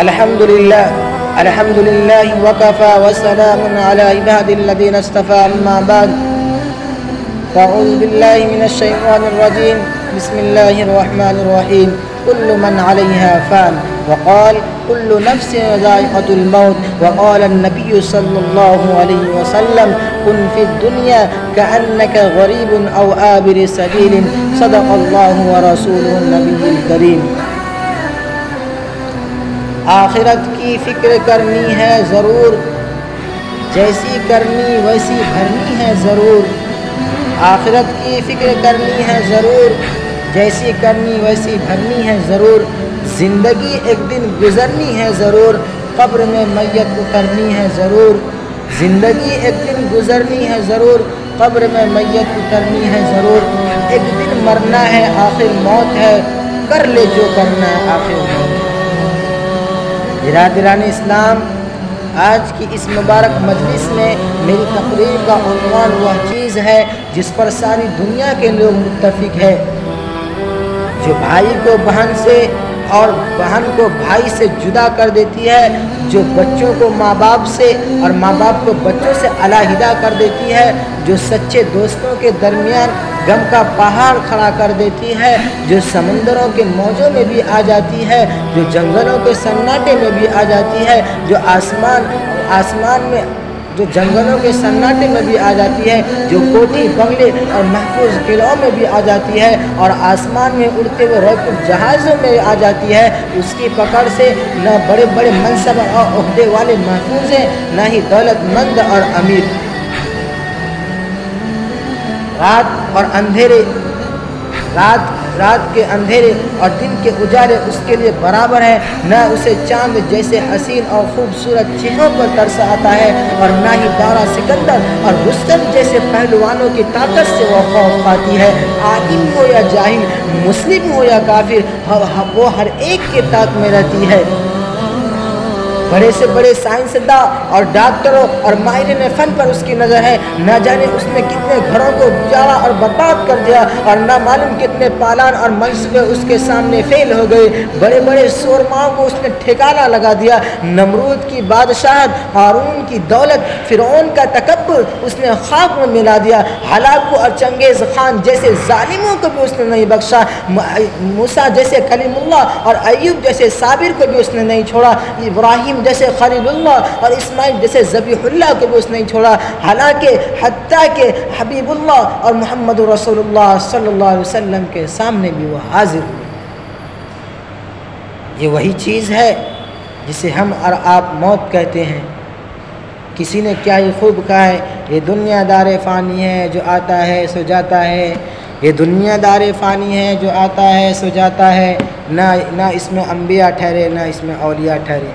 الحمد لله وكفى وسلام على عباد الذين اصطفى أما بعد فأعوذ بالله من الشيطان الرجيم بسم الله الرحمن الرحيم كل من عليها فان وقال كل نفس ذائقة الموت وقال النبي صلى الله عليه وسلم كن في الدنيا كأنك غريب أو عابر سبيل صدق الله ورسوله النبي الكريم۔ آخرت کی فکر کرنی ہے ضرور، جیسی کرنی ویسی بھرنی ہے ضرور۔ آخرت کی فکر کرنی ہے ضرور، جیسی کرنی ویسی بھرنی ہے ضرور۔ زندگی ایک دن گزرنی ہے ضرور، قبر میں میت اترنی ہے ضرور۔ زندگی ایک دن گزرنی ہے ضرور، قبر میں میت اترنی ہے ضرور۔ ایک دن مرنا ہے آخر موت ہے، کر لے جو کرنا ہے آخر موت ہے۔ برادران اسلام، آج کی اس مبارک مجلس میں میری تقریر کا عنوان وہ چیز ہے جس پر ساری دنیا کے لوگ متفق ہیں، جو بھائی کو بہن سے اور بہن کو بھائی سے جدا کر دیتی ہے، جو بچوں کو ماں باپ سے اور ماں باپ کو بچوں سے علیحدہ کر دیتی ہے، جو سچے دوستوں کے درمیان غم کا پہاڑ کھڑا کر دیتی ہے، جو سمندروں کے موجوں میں بھی آ جاتی ہے، جو جنگلوں کے سناٹے میں بھی آ جاتی ہے، جو آسمان میں جو جنگلوں کے سناٹے میں بھی آ جاتی ہے، جو کوٹھی بنگلے اور محفوظ قلعوں میں بھی آ جاتی ہے اور آسمان میں اڑتے ہوئے راکٹ جہازوں میں آ جاتی ہے، اس کی پکڑ سے نہ بڑے بڑے منصب اور عہدے والے محفوظ ہیں، نہ ہی دولت مند اور امیر۔ رات کے اندھیرے اور دن کے اجالے اس کے لیے برابر ہے، نہ اسے چاند جیسے حسین اور خوبصورت چہروں پر ترس آتا ہے اور نہ ہی دارا سکندر اور رستم جیسے پہلوانوں کی طاقت سے وہ خوف پاتی ہے۔ عالم ہو یا جاہل، مسلم ہو یا کافر، وہ ہر ایک کے طاق میں رہتی ہے۔ بڑے سے بڑے سائنسداں اور ڈاکٹروں اور ماہرین فن پر اس کی نظر ہے، نہ جانے اس نے کتنے گھروں کو اجاڑا اور برباد کر دیا اور نہ معلوم کتنے پالان اور منصبے اس کے سامنے فیل ہو گئے۔ بڑے بڑے سورماؤں کو اس نے ٹھکانہ لگا دیا، نمرود کی بادشاہت، قارون کی دولت، فرعون کا تکبر اس نے خاک میں ملا دیا۔ ہلاکو اور چنگیز خان جیسے ظالموں کو بھی اس نے نہیں بخشا، موسیٰ جیسے کلیم اللہ اور ایوب جیسے صابر کو بھی اس نے نہیں چھوڑا، ابراہیم جیسے خلیل اللہ اور اسماعیل جیسے ذبیح اللہ کو بھی اس نے نہیں چھوڑا، حالانکہ حتیٰ کہ حبیب اللہ اور محمد رسول اللہ صلی اللہ علیہ وسلم کے سامنے بھی وہ حاضر ہوئے۔ یہ وہی چیز ہے جسے ہم اور آپ موت کہتے ہیں۔ کسی نے کیا ہی خوب کہا ہے، یہ دنیا دار فانی ہے جو آتا ہے سو جاتا ہے، یہ دنیا دار فانی ہے جو آتا ہے سو جاتا ہے، نہ اس میں انبیاء ٹھہرے نہ اس میں اولیاء ٹھہرے۔